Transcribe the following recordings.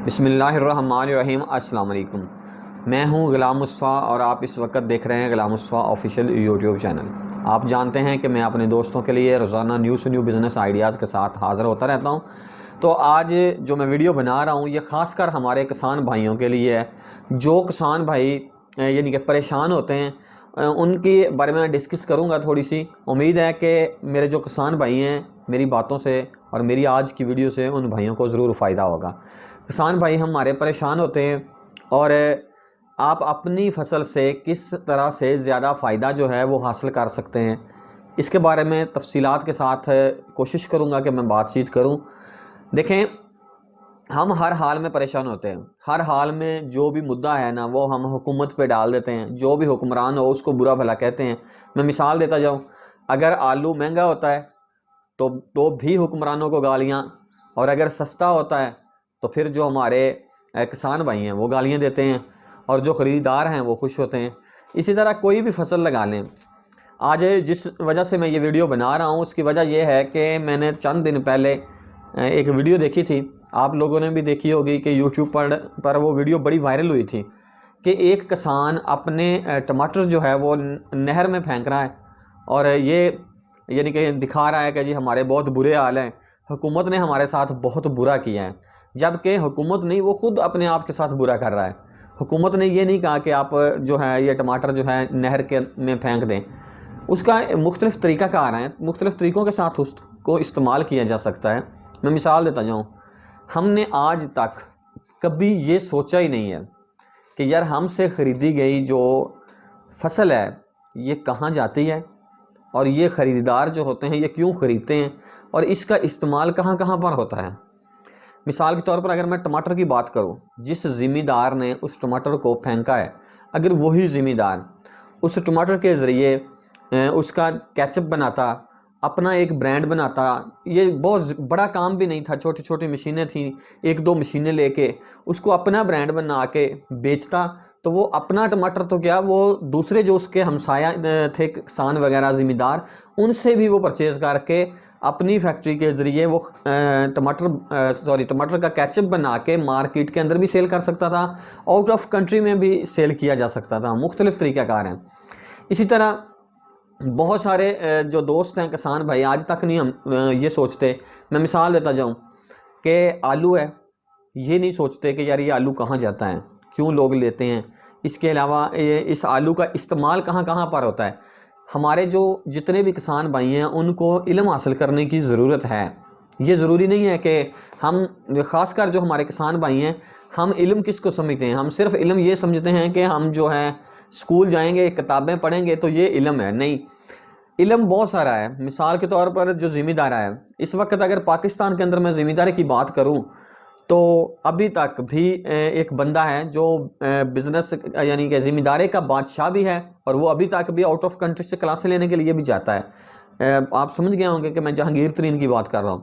بسم اللہ الرحمن الرحیم۔ السلام علیکم، میں ہوں غلام مصطفیٰ اور آپ اس وقت دیکھ رہے ہیں Ghulam Mustafa official YouTube channel. آپ جانتے ہیں کہ میں اپنے دوستوں کے لیے روزانہ نیو بزنس آئیڈیاز کے ساتھ حاضر ہوتا رہتا ہوں۔ تو آج جو میں ویڈیو بنا رہا ہوں یہ خاص کر ہمارے کسان بھائیوں کے لیے ہے، جو کسان بھائی یعنی کہ پریشان ہوتے ہیں، ان کے بارے میں ڈسکس کروں گا تھوڑی سی۔ امید ہے کہ میرے جو کسان بھائی ہیں میری باتوں سے اور میری آج کی ویڈیو سے ان بھائیوں کو ضرور فائدہ ہوگا۔ کسان بھائی ہمارے پریشان ہوتے ہیں اور آپ اپنی فصل سے کس طرح سے زیادہ فائدہ جو ہے وہ حاصل کر سکتے ہیں، اس کے بارے میں تفصیلات کے ساتھ کوشش کروں گا کہ میں بات چیت کروں۔ دیکھیں، ہم ہر حال میں پریشان ہوتے ہیں، ہر حال میں جو بھی مدعا ہے نا وہ ہم حکومت پہ ڈال دیتے ہیں، جو بھی حکمران ہو اس کو برا بھلا کہتے ہیں۔ میں مثال دیتا جاؤں، اگر آلو مہنگا ہوتا ہے تو بھی حکمرانوں کو گالیاں، اور اگر سستا ہوتا ہے تو پھر جو ہمارے کسان بھائی ہیں وہ گالیاں دیتے ہیں، اور جو خریدار ہیں وہ خوش ہوتے ہیں۔ اسی طرح کوئی بھی فصل لگا لیں، آج جس وجہ سے میں یہ ویڈیو بنا رہا ہوں اس کی وجہ یہ ہے کہ میں نے چند دن پہلے ایک ویڈیو دیکھی تھی، آپ لوگوں نے بھی دیکھی ہوگی کہ یوٹیوب پر وہ ویڈیو بڑی وائرل ہوئی تھی کہ ایک کسان اپنے ٹماٹر جو ہے وہ نہر میں پھینک رہا ہے، اور یہ یعنی کہ دکھا رہا ہے کہ جی ہمارے بہت برے حال ہیں، حکومت نے ہمارے ساتھ بہت برا کیا ہے۔ جبکہ حکومت نہیں، وہ خود اپنے آپ کے ساتھ برا کر رہا ہے۔ حکومت نے یہ نہیں کہا کہ آپ جو ہے یہ ٹماٹر جو ہے نہر میں پھینک دیں، اس کا مختلف طریقہ کار ہیں، مختلف طریقوں کے ساتھ اس کو استعمال کیا جا سکتا ہے۔ میں مثال دیتا جاؤں، ہم نے آج تک کبھی یہ سوچا ہی نہیں ہے کہ یار ہم سے خریدی گئی جو فصل ہے یہ کہاں جاتی ہے، اور یہ خریدار جو ہوتے ہیں یہ کیوں خریدتے ہیں، اور اس کا استعمال کہاں کہاں پر ہوتا ہے۔ مثال کے طور پر اگر میں ٹماٹر کی بات کروں، جس ذمہ دار نے اس ٹماٹر کو پھینکا ہے، اگر وہی ذمہ دار اس ٹماٹر کے ذریعے اس کا کیچپ بناتا، اپنا ایک برانڈ بناتا، یہ بہت بڑا کام بھی نہیں تھا، چھوٹی چھوٹی مشینیں تھیں، ایک دو مشینیں لے کے اس کو اپنا برانڈ بنا کے بیچتا، تو وہ اپنا ٹماٹر تو کیا، وہ دوسرے جو اس کے ہمسایہ تھے کسان وغیرہ ذمہ دار، ان سے بھی وہ پرچیز کر کے اپنی فیکٹری کے ذریعے وہ ٹماٹر کا کیچپ بنا کے مارکیٹ کے اندر بھی سیل کر سکتا تھا، آؤٹ آف کنٹری میں بھی سیل کیا جا سکتا تھا۔ مختلف طریقہ کار ہیں۔ اسی طرح بہت سارے جو دوست ہیں کسان بھائی آج تک نہیں ہم یہ سوچتے، میں مثال دیتا جاؤں کہ آلو ہے، یہ نہیں سوچتے کہ یار یہ آلو کہاں جاتا ہے، کیوں لوگ لیتے ہیں، اس کے علاوہ اس آلو کا استعمال کہاں کہاں پر ہوتا ہے۔ ہمارے جو جتنے بھی کسان بھائی ہیں ان کو علم حاصل کرنے کی ضرورت ہے۔ یہ ضروری نہیں ہے کہ ہم، خاص کر جو ہمارے کسان بھائی ہیں، ہم علم کس کو سمجھتے ہیں، ہم صرف علم یہ سمجھتے ہیں کہ ہم جو ہے اسکول جائیں گے، کتابیں پڑھیں گے تو یہ علم ہے۔ نہیں، علم بہت سارا ہے۔ مثال کے طور پر جو ذمہ دار ہے، اس وقت اگر پاکستان کے اندر میں ذمہ داری کی بات کروں تو ابھی تک بھی ایک بندہ ہے جو بزنس یعنی کہ ذمہ داری کا بادشاہ بھی ہے، اور وہ ابھی تک بھی آؤٹ آف کنٹری سے کلاسیں لینے کے لیے بھی جاتا ہے۔ آپ سمجھ گئے ہوں گے کہ میں جہانگیر ترین کی بات کر رہا ہوں۔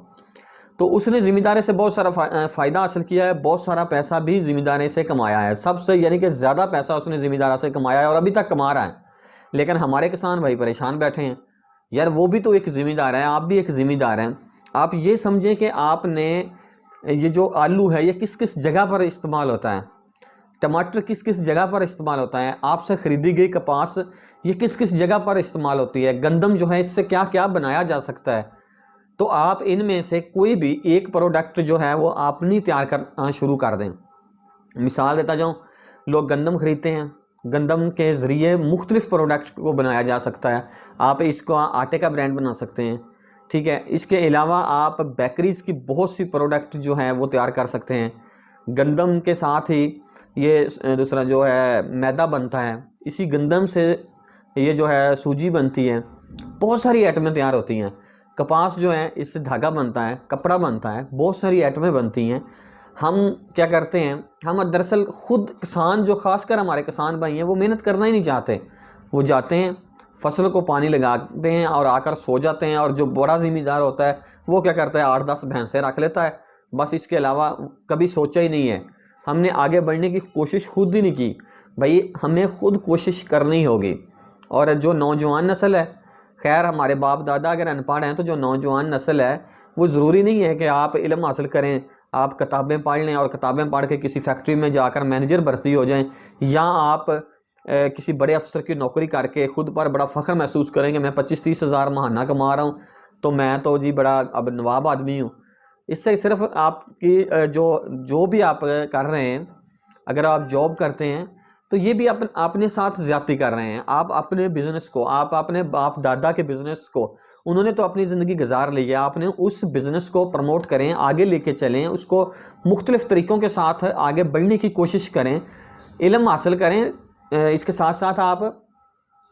تو اس نے ذمہ داری سے بہت سارا فائدہ حاصل کیا ہے، بہت سارا پیسہ بھی ذمہ داری سے کمایا ہے، سب سے یعنی کہ زیادہ پیسہ اس نے ذمہ داری سے کمایا ہے اور ابھی تک کما رہا ہے۔ لیکن ہمارے کسان بھائی پریشان بیٹھے ہیں، یار وہ بھی تو ایک ذمہ دار ہے، آپ بھی ایک ذمہ دار ہیں۔ آپ یہ سمجھیں کہ آپ نے یہ جو آلو ہے یہ کس کس جگہ پر استعمال ہوتا ہے، ٹماٹر کس کس جگہ پر استعمال ہوتا ہے، آپ سے خریدی گئی کپاس یہ کس کس جگہ پر استعمال ہوتی ہے، گندم جو ہے اس سے کیا کیا بنایا جا سکتا ہے۔ تو آپ ان میں سے کوئی بھی ایک پروڈکٹ جو ہے وہ آپ نہیں تیار کرنا شروع کر دیں۔ مثال دیتا جاؤں، لوگ گندم خریدتے ہیں، گندم کے ذریعے مختلف پروڈکٹ کو بنایا جا سکتا ہے۔ آپ اس کو آٹے کا برانڈ بنا سکتے ہیں، ٹھیک ہے۔ اس کے علاوہ آپ بیکریز کی بہت سی پروڈکٹ جو ہیں وہ تیار کر سکتے ہیں۔ گندم کے ساتھ ہی یہ دوسرا جو ہے میدا بنتا ہے، اسی گندم سے یہ جو ہے سوجی بنتی ہے، بہت ساری آئٹمیں تیار ہوتی ہیں۔ کپاس جو ہے اس سے دھاگا بنتا ہے، کپڑا بنتا ہے، بہت ساری آئٹمیں بنتی ہیں۔ ہم کیا کرتے ہیں، ہم دراصل خود کسان جو خاص کر ہمارے کسان بھائی ہیں وہ محنت کرنا ہی نہیں چاہتے، وہ جاتے ہیں فصل کو پانی لگاتے ہیں اور آ کر سو جاتے ہیں، اور جو بڑا ذمہ دار ہوتا ہے وہ کیا کرتا ہے 8-10 بھینسیں رکھ لیتا ہے، بس اس کے علاوہ کبھی سوچا ہی نہیں ہے۔ ہم نے آگے بڑھنے کی کوشش خود ہی نہیں کی۔ بھائی ہمیں خود کوشش کرنی ہوگی، اور جو نوجوان نسل ہے، خیر ہمارے باپ دادا اگر ان پڑھ ہیں تو جو نوجوان نسل ہے وہ ضروری نہیں ہے کہ آپ علم حاصل کریں آپ کتابیں پڑھ لیں اور کتابیں پڑھ کے کسی فیکٹری میں جا کر مینیجر بھرتی ہو جائیں، یا آپ کسی بڑے افسر کی نوکری کر کے خود پر بڑا فخر محسوس کریں کہ میں 25-30 ہزار ماہانہ کما رہا ہوں، تو میں تو جی بڑا اب نواب آدمی ہوں۔ اس سے صرف آپ کی جو بھی آپ کر رہے ہیں، اگر آپ جاب کرتے ہیں تو یہ بھی اپنے ساتھ زیادتی کر رہے ہیں۔ آپ اپنے بزنس کو، آپ اپنے باپ دادا کے بزنس کو، انہوں نے تو اپنی زندگی گزار لی ہے، آپ نے اس بزنس کو پروموٹ کریں، آگے لے کے چلیں، اس کو مختلف طریقوں کے ساتھ آگے بڑھنے کی کوشش کریں، علم حاصل کریں۔ اس کے ساتھ ساتھ آپ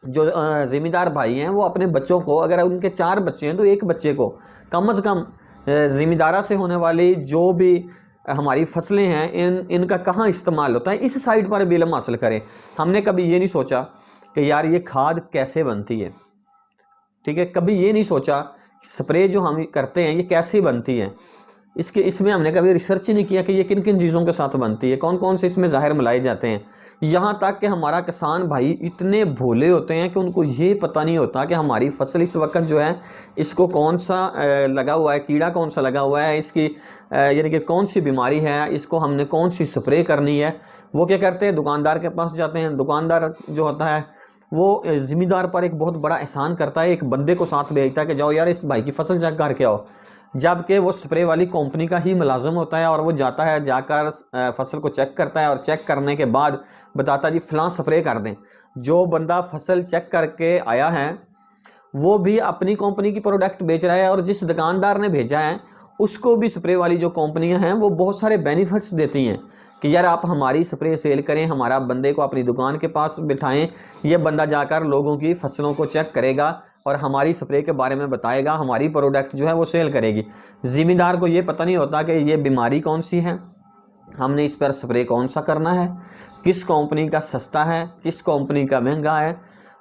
جو ذمہ دار بھائی ہیں وہ اپنے بچوں کو، اگر ان کے 4 بچے ہیں تو ایک بچے کو کم از کم ذمہ دارہ سے ہونے والی جو بھی ہماری فصلیں ہیں ان کا کہاں استعمال ہوتا ہے اس سائٹ پر بھی علم حاصل کریں۔ ہم نے کبھی یہ نہیں سوچا کہ یار یہ کھاد کیسے بنتی ہے، ٹھیک ہے، کبھی یہ نہیں سوچا سپرے جو ہم کرتے ہیں یہ کیسے بنتی ہے، اس میں ہم نے کبھی ریسرچ نہیں کیا کہ یہ کن کن چیزوں کے ساتھ بنتی ہے، کون کون سے اس میں ظاہر ملائے جاتے ہیں۔ یہاں تک کہ ہمارا کسان بھائی اتنے بھولے ہوتے ہیں کہ ان کو یہ پتہ نہیں ہوتا کہ ہماری فصل اس وقت جو ہے اس کو کون سا لگا ہوا ہے، کیڑا کون سا لگا ہوا ہے، اس کی یعنی کہ کون سی بیماری ہے، اس کو ہم نے کون سی سپرے کرنی ہے۔ وہ کیا کرتے ہیں، دکاندار کے پاس جاتے ہیں، دکاندار جو ہوتا ہے وہ ذمہ دار پر ایک بہت بڑا احسان کرتا ہے، ایک بندے کو ساتھ بھیجتا ہے کہ جاؤ یار اس بھائی کی فصل چیک کر کے آؤ، جبکہ وہ سپرے والی کمپنی کا ہی ملازم ہوتا ہے، اور وہ جاتا ہے، جا کر فصل کو چیک کرتا ہے، اور چیک کرنے کے بعد بتاتا جی فلاں سپرے کر دیں۔ جو بندہ فصل چیک کر کے آیا ہے وہ بھی اپنی کمپنی کی پروڈکٹ بیچ رہا ہے، اور جس دکاندار نے بھیجا ہے اس کو بھی سپرے والی جو کمپنیاں ہیں وہ بہت سارے بینیفٹس دیتی ہیں کہ یار آپ ہماری سپرے سیل کریں، ہمارا بندے کو اپنی دکان کے پاس بٹھائیں، یہ بندہ جا کر لوگوں کی فصلوں کو چیک کرے گا اور ہماری سپرے کے بارے میں بتائے گا، ہماری پروڈکٹ جو ہے وہ سیل کرے گی۔ ذمہ دار کو یہ پتہ نہیں ہوتا کہ یہ بیماری کون سی ہے، ہم نے اس پر سپرے کون سا کرنا ہے، کس کمپنی کا سستا ہے، کس کمپنی کا مہنگا ہے،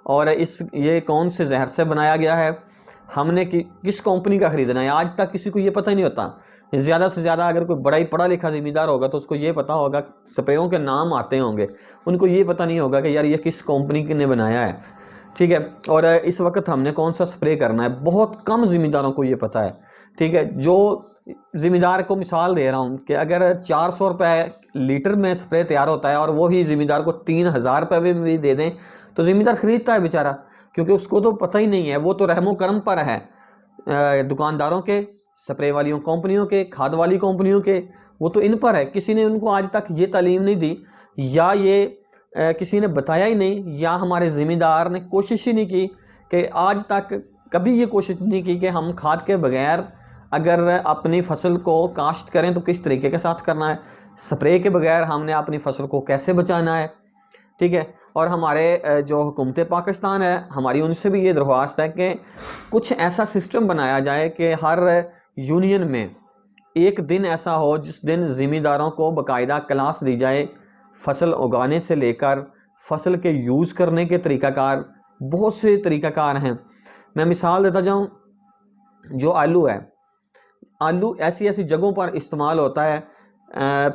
اور یہ کون سے زہر سے بنایا گیا ہے، ہم نے کس کمپنی کا خریدنا ہے۔ آج تک کسی کو یہ پتہ نہیں ہوتا۔ زیادہ سے زیادہ اگر کوئی بڑا ہی پڑھا لکھا ذمہ دار ہوگا تو اس کو یہ پتہ ہوگا، سپریوں کے نام آتے ہوں گے، ان کو یہ پتہ نہیں ہوگا کہ یار یہ کس کمپنی نے بنایا ہے، ٹھیک ہے، اور اس وقت ہم نے کون سا سپرے کرنا ہے۔ بہت کم ذمہ داروں کو یہ پتہ ہے، ٹھیک ہے۔ جو ذمہ دار کو مثال دے رہا ہوں کہ اگر 400 روپے لیٹر میں سپرے تیار ہوتا ہے اور وہی ذمہ دار کو 3000 روپے میں بھی دے دیں تو ذمہ دار خریدتا ہے بیچارہ، کیونکہ اس کو تو پتہ ہی نہیں ہے، وہ تو رحم و کرم پر ہے دکانداروں کے، سپرے والی کمپنیوں کے، کھاد والی کمپنیوں کے، وہ تو ان پر ہے۔ کسی نے ان کو آج تک یہ تعلیم نہیں دی، یا یہ کسی نے بتایا ہی نہیں، یا ہمارے ذمہ دار نے کوشش ہی نہیں کی کہ آج تک کبھی یہ کوشش نہیں کی کہ ہم کھاد کے بغیر اگر اپنی فصل کو کاشت کریں تو کس طریقے کے ساتھ کرنا ہے، سپرے کے بغیر ہم نے اپنی فصل کو کیسے بچانا ہے، ٹھیک ہے۔ اور ہمارے جو حکومت پاکستان ہے، ہماری ان سے بھی یہ درخواست ہے کہ کچھ ایسا سسٹم بنایا جائے کہ ہر یونین میں ایک دن ایسا ہو جس دن ذمہ داروں کو باقاعدہ کلاس دی جائے، فصل اگانے سے لے کر فصل کے یوز کرنے کے طریقہ کار، بہت سے طریقہ کار ہیں۔ میں مثال دیتا جاؤں، جو آلو ہے، آلو ایسی ایسی جگہوں پر استعمال ہوتا ہے۔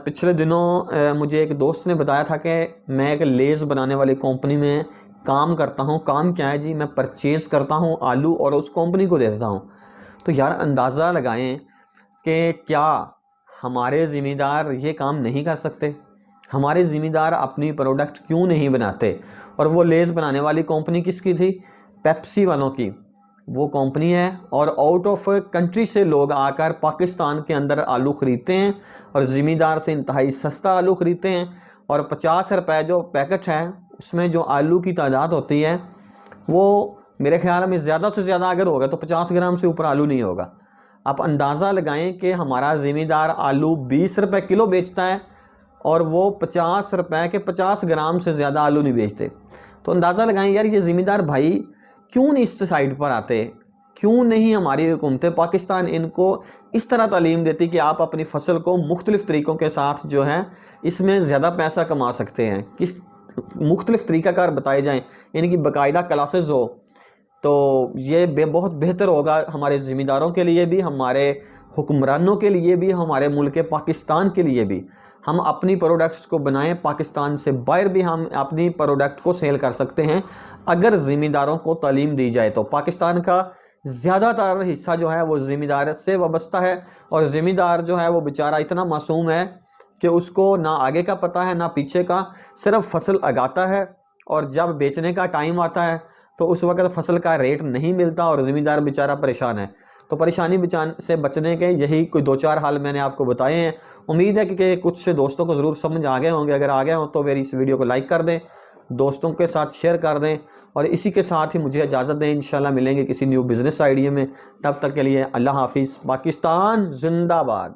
پچھلے دنوں مجھے ایک دوست نے بتایا تھا کہ میں ایک لیز بنانے والی کمپنی میں کام کرتا ہوں۔ کام کیا ہے جی، میں پرچیز کرتا ہوں آلو اور اس کمپنی کو دے دیتا ہوں۔ تو یار اندازہ لگائیں کہ کیا ہمارے ذمہ دار یہ کام نہیں کر سکتے؟ ہمارے ذمہ دار اپنی پروڈکٹ کیوں نہیں بناتے؟ اور وہ لیز بنانے والی کمپنی کس کی تھی؟ پیپسی والوں کی وہ کمپنی ہے، اور آؤٹ آف کنٹری سے لوگ آ کر پاکستان کے اندر آلو خریدتے ہیں اور ذمہ دار سے انتہائی سستا آلو خریدتے ہیں، اور 50 روپے جو پیکٹ ہے اس میں جو آلو کی تعداد ہوتی ہے وہ میرے خیال میں زیادہ سے زیادہ اگر ہوگا تو 50 گرام سے اوپر آلو نہیں ہوگا۔ آپ اندازہ لگائیں کہ ہمارا ذمہ دار آلو 20 روپے کلو بیچتا ہے اور وہ 50 روپے کے 50 گرام سے زیادہ آلو نہیں بیچتے، تو اندازہ لگائیں یار یہ ذمہ دار بھائی کیوں نہیں اس سائٹ پر آتے؟ کیوں نہیں ہماری حکومت پاکستان ان کو اس طرح تعلیم دیتی کہ آپ اپنی فصل کو مختلف طریقوں کے ساتھ جو ہے اس میں زیادہ پیسہ کما سکتے ہیں، کس مختلف طریقہ کار بتائے جائیں، یعنی کہ باقاعدہ کلاسز ہو، تو یہ بہت بہتر ہوگا ہمارے ذمہ داروں کے لیے بھی، ہمارے حکمرانوں کے لیے بھی، ہمارے ملک پاکستان کے لیے بھی۔ ہم اپنی پروڈکٹس کو بنائیں، پاکستان سے باہر بھی ہم اپنی پروڈکٹ کو سیل کر سکتے ہیں اگر ذمہ داروں کو تعلیم دی جائے تو۔ پاکستان کا زیادہ تر حصہ جو ہے وہ زمیندار سے وابستہ ہے، اور زمیندار جو ہے وہ بیچارہ اتنا معصوم ہے کہ اس کو نہ آگے کا پتہ ہے نہ پیچھے کا، صرف فصل اگاتا ہے، اور جب بیچنے کا ٹائم آتا ہے تو اس وقت فصل کا ریٹ نہیں ملتا اور زمیندار بیچارہ پریشان ہے۔ تو پریشانی سے بچنے کے یہی کوئی 2-4 حال میں نے آپ کو بتائے ہیں۔ امید ہے کہ کچھ دوستوں کو ضرور سمجھ آ گئے ہوں گے۔ اگر آ گئے ہوں تو میری اس ویڈیو کو لائک کر دیں، دوستوں کے ساتھ شیئر کر دیں، اور اسی کے ساتھ ہی مجھے اجازت دیں۔ انشاءاللہ ملیں گے کسی نیو بزنس آئیڈیا میں، تب تک کے لیے اللہ حافظ۔ پاکستان زندہ باد۔